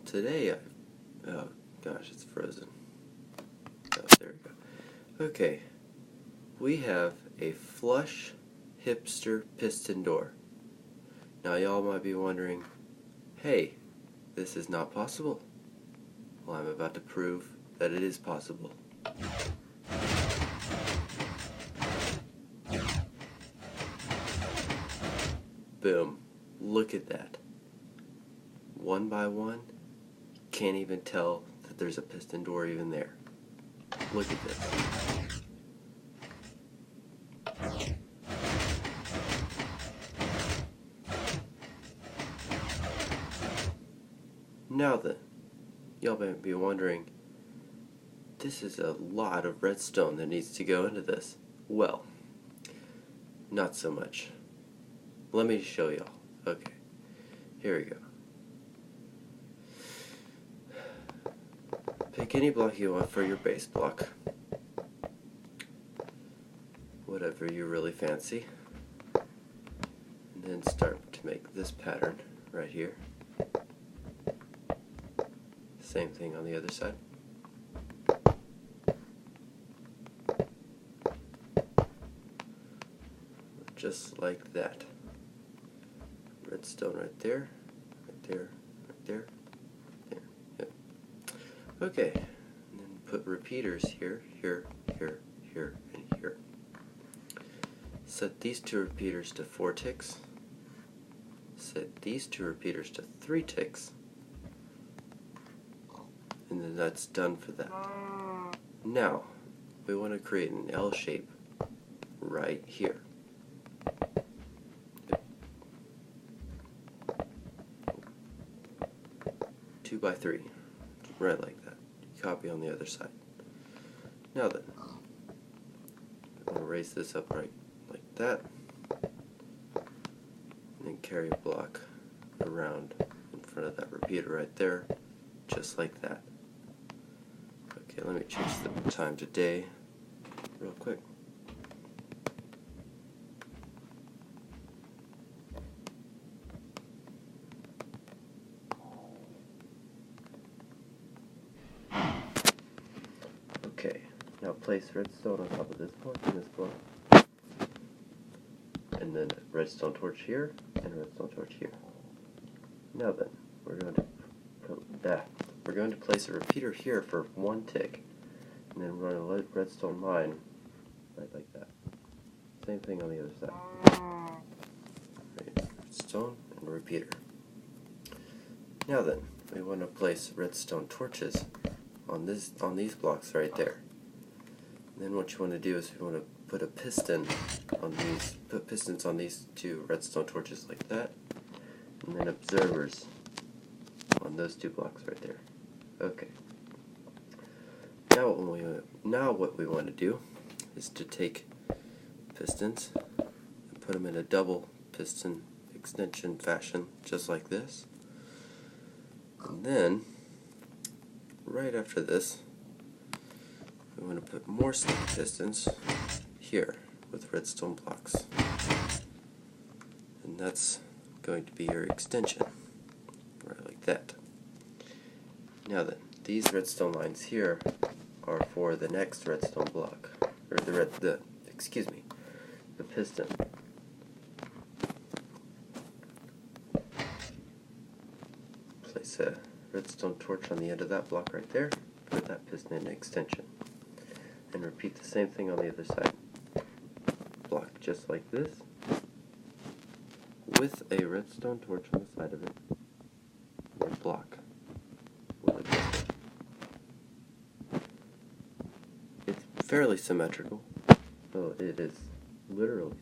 today oh gosh, it's frozen. Oh, there we go. Okay, we have a flush Hipster piston door. Now y'all might be wondering, hey, this is not possible. Well, I'm about to prove that it is possible. Boom. Look at that. One by one, you can't even tell that there's a piston door even there. Look at this. Now then, y'all might be wondering, this is a lot of redstone that needs to go into this. Well, not so much. Let me show y'all. Okay, here we go. Pick any block you want for your base block. Whatever you really fancy. And then start to make this pattern right here. Same thing on the other side. Just like that. Redstone right there, right there, right there, there. Yep. Okay, and then put repeaters here, here, here, here, and here. Set these two repeaters to 4 ticks. Set these two repeaters to 3 ticks. And then that's done for that. Now, we want to create an L shape right here. 2 by 3, right like that. Copy on the other side. Now then, I'm going to raise this up right like that, and then carry a block around in front of that repeater right there, just like that. Okay, let me change the time to day real quick. Okay, now place redstone on top of this block and this block. And then a redstone torch here and a redstone torch here. Now then, we're going to place a repeater here for 1 tick. And then run a redstone line right like that. Same thing on the other side. Right, redstone and a repeater. Now then, we want to place redstone torches on these blocks right there. And then what you want to do is you want to put a piston on these, put pistons on these 2 redstone torches like that, and then observers on those 2 blocks right there. Okay. Now what we want to do is to take pistons and put them in a double piston extension fashion, just like this. And then right after this, we want to put more sticky pistons here with redstone blocks. And that's going to be your extension, right like that. Now then, these redstone lines here are for the next redstone block, or the piston. Place a redstone torch on the end of that block right there, put that piston in extension, and repeat the same thing on the other side. Block just like this, with a redstone torch on the side of it, and block with a piston. It's fairly symmetrical, so it is literally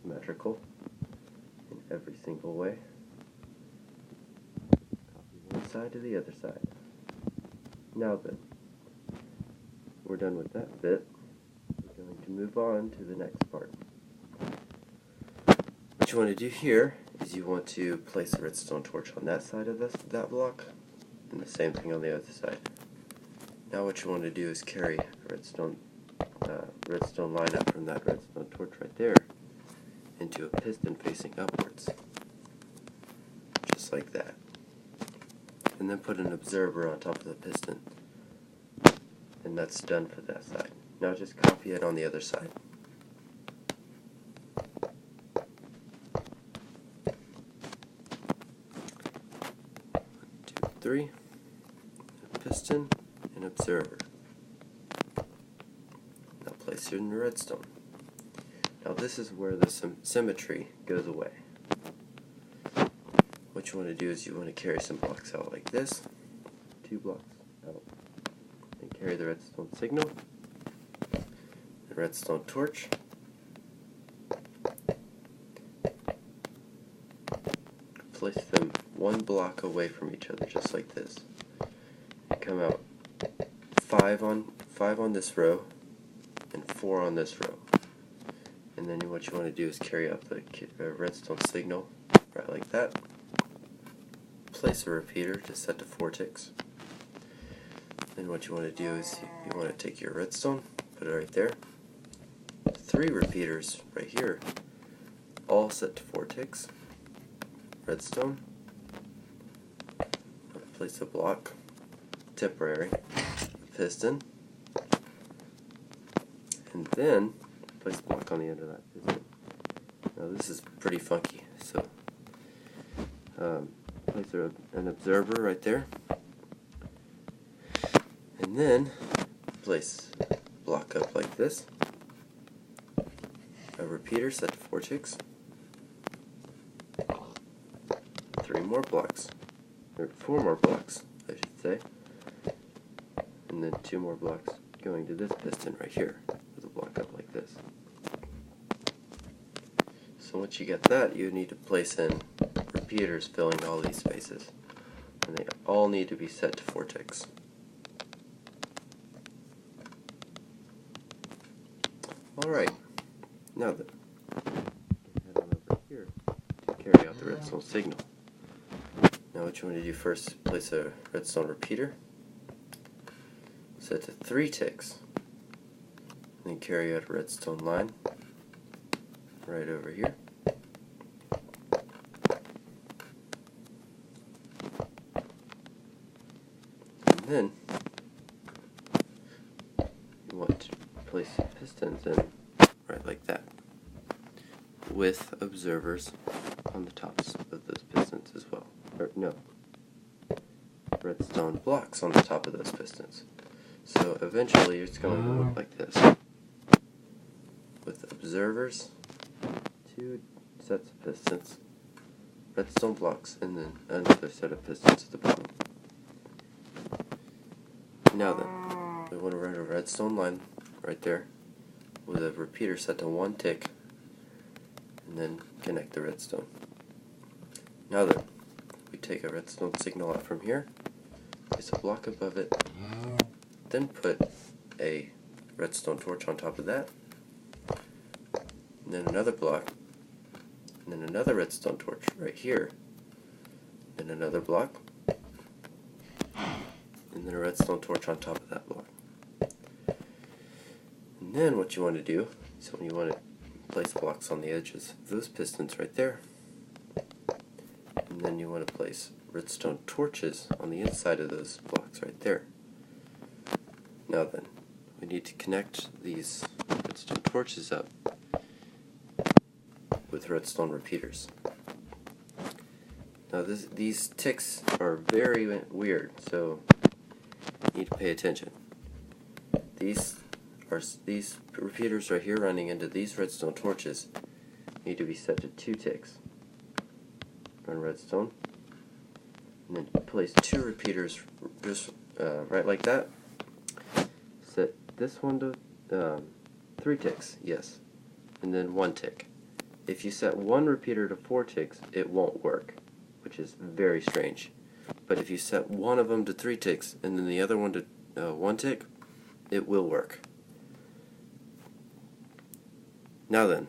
symmetrical in every single way. Side to the other side. Now then, we're done with that bit. We're going to move on to the next part. What you want to do here is you want to place a redstone torch on that side of that block, and the same thing on the other side. Now what you want to do is carry a redstone line up from that redstone torch right there into a piston facing upwards, just like that. and then put an observer on top of the piston. And that's done for that side. Now just copy it on the other side. 1, 2, 3. A piston and observer. Now place it in the redstone. Now this is where the symmetry goes away. What you want to do is you want to carry some blocks out like this. 2 blocks out. And carry the redstone signal. The redstone torch. Place them 1 block away from each other, just like this. Come out 5 on this row and 4 on this row. And then what you want to do is carry out the redstone signal right like that. Place a repeater to set to 4 ticks. Then what you want to do is you want to take your redstone, put it right there. 3 repeaters right here, all set to 4 ticks. Redstone. Place a block, temporary, piston, and then place a block on the end of that piston. Now this is pretty funky, so place an observer right there, and then place a block up like this, a repeater set to 4 ticks, 3 more blocks, or 4 more blocks I should say, and then 2 more blocks going to this piston right here with a block up like this. So once you get that, you need to place in repeaters filling all these spaces, and they all need to be set to 4 ticks. Alright, now then, head on over here to carry out the redstone signal. Now what you want to do first, place a redstone repeater, set to 3 ticks, and then carry out a redstone line right over here. And then you want to place pistons in right like that, with observers on the tops of those pistons as well. Or no, redstone blocks on the top of those pistons. So eventually it's going to look like this, with observers, 2 sets of pistons, redstone blocks, and then another set of pistons at the bottom. Now then, we want to run a redstone line right there with a repeater set to 1 tick, and then connect the redstone. Now then, we take a redstone signal out from here, place a block above it, then put a redstone torch on top of that, and then another block, and then another redstone torch right here, then another block, and then a redstone torch on top of that block. And then what you want to do is when you want to place blocks on the edges of those pistons right there, and then you want to place redstone torches on the inside of those blocks right there. Now then, we need to connect these redstone torches up with redstone repeaters. Now these ticks are very weird, so you need to pay attention. These repeaters right here running into these redstone torches need to be set to 2 ticks. Run redstone, and then place 2 repeaters just right like that. Set this one to 3 ticks, yes, and then 1 tick. If you set 1 repeater to 4 ticks, it won't work, which is very strange. But if you set one of them to 3 ticks and then the other one to 1 tick, it will work. Now then,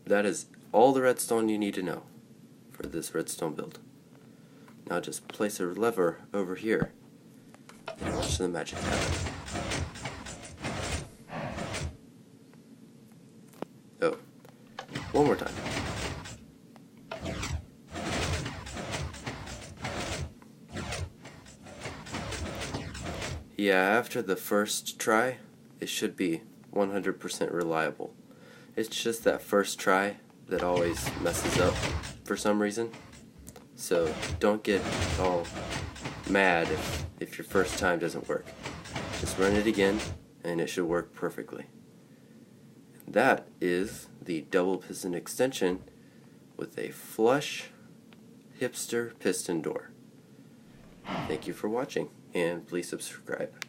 that is all the redstone you need to know for this redstone build. Now just place a lever over here and watch the magic happen. Oh, one more time. Yeah, after the first try, it should be 100% reliable. It's just that first try that always messes up for some reason. So don't get all mad if your first time doesn't work. Just run it again and it should work perfectly. That is the double piston extension with a flush Hipster piston door. Thank you for watching, and please subscribe.